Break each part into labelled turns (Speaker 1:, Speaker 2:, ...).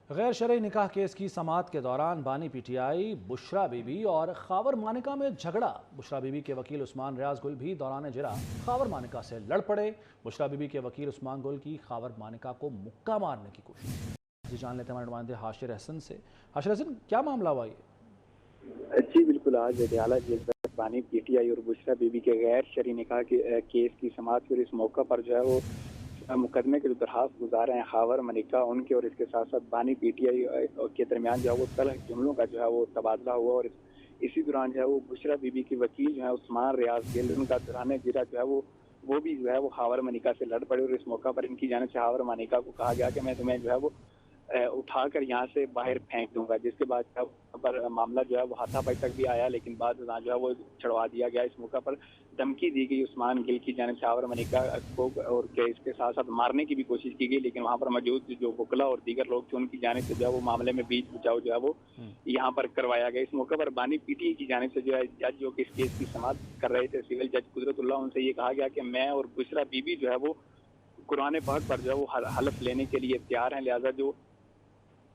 Speaker 1: غیر شرعی نکاح کیس کی سماعت کے دوران بانی P T I Bushra be be اور خاور مانیکا میں جھگڑا۔ بشرا بی بی کے وکیل عثمان ریاض گل بھی دوران اجرا خاور مانیکا سے لڑ پڑے۔ بشرا بی بی کے وکیل عثمان گل کی خاور مانیکا کو مکہ مارنے کی کوشش۔ جان لیتے ہیں ہمارے نمائندے حاشر احسن سے۔ حاشر احسن، کیا معاملہ ہوا یہ؟
Speaker 2: جی بالکل، آج اڈیالہ جیل میں بانی پی ٹی آئی اور بشرا بی بی کے غیر شرعی نکاح کے کیس کی سماعت اور اس موقع پر جو ہے وہ مقدمے کے جو درخواست گزار ہیں خاور مانیکا ان کے اور اس کے ساتھ ساتھ بانی پی ٹی آئی کے درمیان جو ہے وہ تلخ جملوں کا جو ہے وہ تبادلہ ہوا، اور اسی دوران جو ہے وہ بشرا بی بی کی وکیل جو ہے عثمان ریاض گل ان کا دوران اجرا جو ہے وہ بھی جو ہے وہ خاور مانیکا سے لڑ پڑے، اور اس موقع پر ان کی جانب سے خاور مانیکا کو کہا گیا کہ میں تمہیں جو ہے وہ اٹھا کر یہاں سے باہر پھینک دوں گا، جس کے بعد پر معاملہ جو ہے وہ ہاتھا پائی تک بھی آیا، لیکن بعد جو ہے وہ چھڑوا دیا گیا۔ اس موقع پر دھمکی دی گئی عثمان گل کی جانب سے خاور مانیکا کو، اور اس کے ساتھ ساتھ مارنے کی بھی کوشش کی گئی، لیکن وہاں پر موجود جو وکلا اور دیگر لوگ تھے ان کی جانب سے جو ہے وہ معاملے میں بیچ بچاؤ جو ہے وہ یہاں پر کروایا گیا۔ اس موقع پر بانی پی ٹی آئی کی جانب سے جو ہے جج جو کہ اس کیس کی سماعت کر رہے تھے سول جج قدرت اللہ، ان سے یہ کہا گیا کہ میں اور بشرا بی بی جو ہے وہ قرآن پاک پر جو ہے وہ حلف لینے کے لیے تیار ہیں، لہذا جو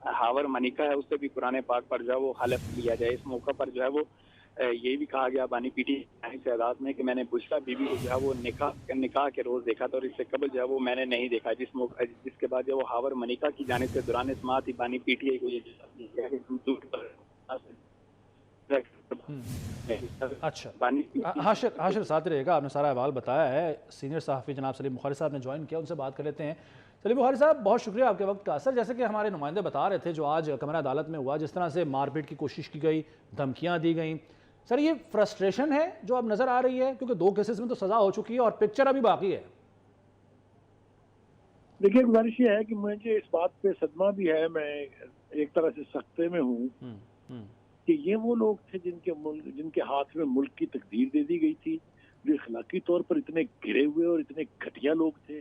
Speaker 2: خاور مانیکا ہے اس سے بھی قرآن پاک پر جو ہے وہ حلف لیا جائے۔ اس موقع پر جو ہے وہ یہ بھی کہا گیا بانی پی ٹی آئی سے عدالت میں کہ میں نے بشرا بی بی کو جو ہے وہ نکاح کے روز دیکھا تھا، اور اس سے قبل جو ہے وہ میں نے نہیں دیکھا، جس کے بعد جو وہ خاور مانیکا کی جانب سے دوران سماعت ہی بانی پی ٹی آئی کو یہ
Speaker 1: اچھا، حاشر ساتھ رہے گا، آپ نے سارا احوال بتایا ہے۔ سینئر صحافی جناب سلیم بخاری صاحب نے جوائن کیا، ان سے بات کر لیتے ہیں۔ سلیم بخاری صاحب، بہت شکریہ آپ کے وقت کا۔ سر، جیسے کہ ہمارے نمائندے بتا رہے تھے جو آج کمرہ عدالت میں ہوا، جس طرح سے مار پیٹ کی کوشش کی گئی، دھمکیاں دی گئیں، سر یہ فرسٹریشن ہے جو اب نظر آ رہی ہے؟ کیونکہ 2 کیسز میں تو سزا ہو چکی ہے اور پکچر ابھی باقی ہے۔
Speaker 3: دیکھیے، گزارش یہ ہے کہ مجھے اس بات پہ صدمہ بھی ہے، میں ایک طرح سے سختے میں ہوں کہ یہ وہ لوگ تھے جن کے ہاتھ میں ملک کی تقدیر دے دی گئی تھی، جو اخلاقی طور پر اتنے گرے ہوئے اور اتنے گھٹیا لوگ تھے،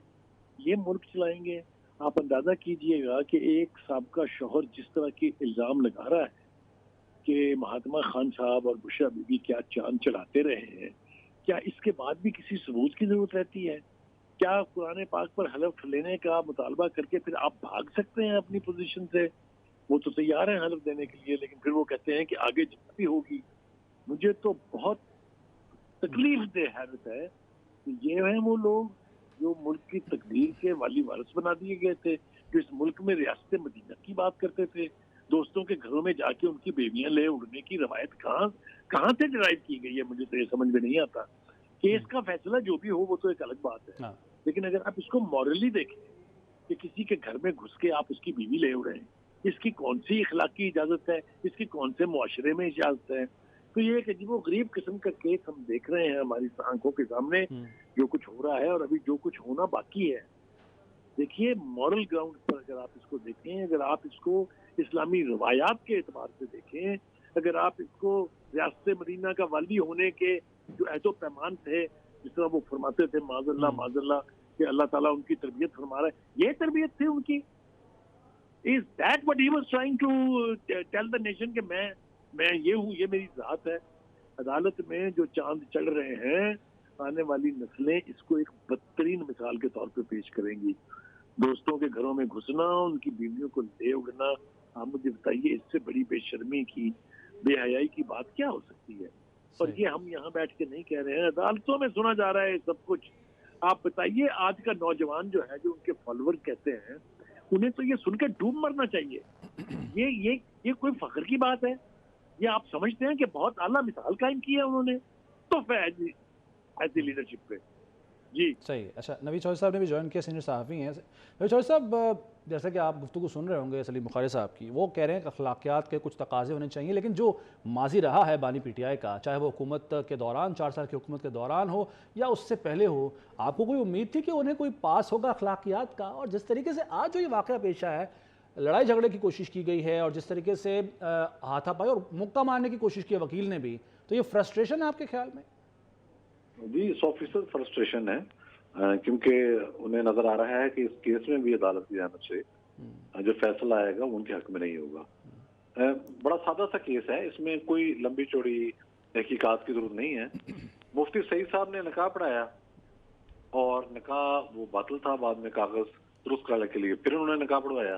Speaker 3: یہ ملک چلائیں گے۔ آپ اندازہ کیجئے گا کہ ایک سابقہ شوہر جس طرح کی الزام لگا رہا ہے کہ مہاتما خان صاحب اور بشرا بی بی کیا چاند چڑھاتے رہے ہیں، کیا اس کے بعد بھی کسی ثبوت کی ضرورت رہتی ہے؟ کیا قرآن پاک پر حلف لینے کا مطالبہ کر کے پھر آپ بھاگ سکتے ہیں اپنی پوزیشن سے؟ وہ تو تیار ہیں حلف دینے کے لیے، لیکن پھر وہ کہتے ہیں کہ آگے جب بھی ہوگی۔ مجھے تو بہت تکلیف دہ حیرت ہے کہ یہ ہیں وہ لوگ جو ملک کی تقدیر کے والی وارث بنا دیے گئے تھے، جو اس ملک میں ریاست مدینہ کی بات کرتے تھے، دوستوں کے گھروں میں جا کے ان کی بیویاں لے اڑنے کی روایت کہاں سے ڈرائیو کی گئی ہے؟ مجھے تو یہ سمجھ میں نہیں آتا۔ کیس کا فیصلہ جو بھی ہو وہ تو ایک الگ بات ہے، لیکن اگر آپ اس کو مورلی دیکھیں کہ کسی کے گھر میں گھس کے آپ اس کی بیوی لے اڑیں، اس کی کون سی اخلاقی اجازت ہے؟ اس کی کون سے معاشرے میں اجازت ہے؟ تو یہ ایک عجیب و غریب قسم کا کیس ہم دیکھ رہے ہیں ہماری آنکھوں کے سامنے، جو کچھ ہو رہا ہے اور ابھی جو کچھ ہونا باقی ہے۔ دیکھیے، مورل گراؤنڈ پر اگر آپ اس کو دیکھیں، اگر آپ اس کو اسلامی روایات کے اعتبار سے دیکھیں، اگر آپ اس کو ریاست مدینہ کا والی ہونے کے جو عہد و پیمان تھے، جس طرح وہ فرماتے تھے معاذ اللہ کہ اللہ تعالیٰ ان کی تربیت فرما رہا ہے، یہ تربیت تھی ان کی؟ Is that what he was trying to tell the nation کہ میں یہ ہوں، یہ میری ذات ہے؟ عدالت میں جو چاند چڑھ رہے ہیں، آنے والی نسلیں اس کو ایک بدترین مثال کے طور پہ پیش کریں گی۔ دوستوں کے گھروں میں گھسنا، ان کی بیویوں کو لے اڑنا، آپ مجھے بتائیے اس سے بڑی بے شرمی کی، بے حیائی کی بات کیا ہو سکتی ہے؟ اور یہ ہم یہاں بیٹھ کے نہیں کہہ رہے ہیں، عدالتوں میں سنا جا رہا ہے سب کچھ۔ آپ بتائیے، آج کا نوجوان جو ہے، جو ان کے فالوور کہتے ہیں، انہیں تو یہ سن کے ڈوب مرنا چاہیے۔ یہ کوئی فخر کی بات ہے؟ یہ آپ سمجھتے ہیں کہ بہت اعلیٰ مثال قائم کی ہے انہوں نے تو ایسی لیڈرشپ پہ؟ جی
Speaker 1: صحیح۔ اچھا، نوید چودھری صاحب نے بھی جوائن کیا، سینئر صحافی ہیں۔ نوید چودھری صاحب، جیسا کہ آپ گفتگو سن رہے ہوں گے سلیم بخاری صاحب کی، وہ کہہ رہے ہیں کہ اخلاقیات کے کچھ تقاضے ہونے چاہیے، لیکن جو ماضی رہا ہے بانی پی ٹی آئی کا، چاہے وہ حکومت کے دوران 4 سال کی حکومت کے دوران ہو یا اس سے پہلے ہو، آپ کو کوئی امید تھی کہ انہیں کوئی پاس ہوگا اخلاقیات کا؟ اور جس طریقے سے آج جو یہ واقعہ پیش آیا ہے، لڑائی جھگڑے کی کوشش کی گئی ہے اور جس طریقے سے ہاتھا پائی اور مکہ مارنے کی کوشش کی ہے وکیل نے بھی، تو یہ فرسٹریشن ہے آپ کے خیال میں؟
Speaker 4: جی 100% فرسٹریشن ہے، کیونکہ انہیں نظر آ رہا ہے کہ اس کیس میں بھی عدالت کی جانب سے جو فیصلہ آئے گا وہ ان کے حق میں نہیں ہوگا۔ بڑا سادہ سا کیس ہے، اس میں کوئی لمبی چوڑی تحقیقات کی ضرورت نہیں ہے۔ مفتی سعید صاحب نے نکاح پڑھایا اور نکاح وہ باطل تھا، بعد میں کاغذ درست کرنے کے لیے پھر انہوں نے نکاح پڑھوایا۔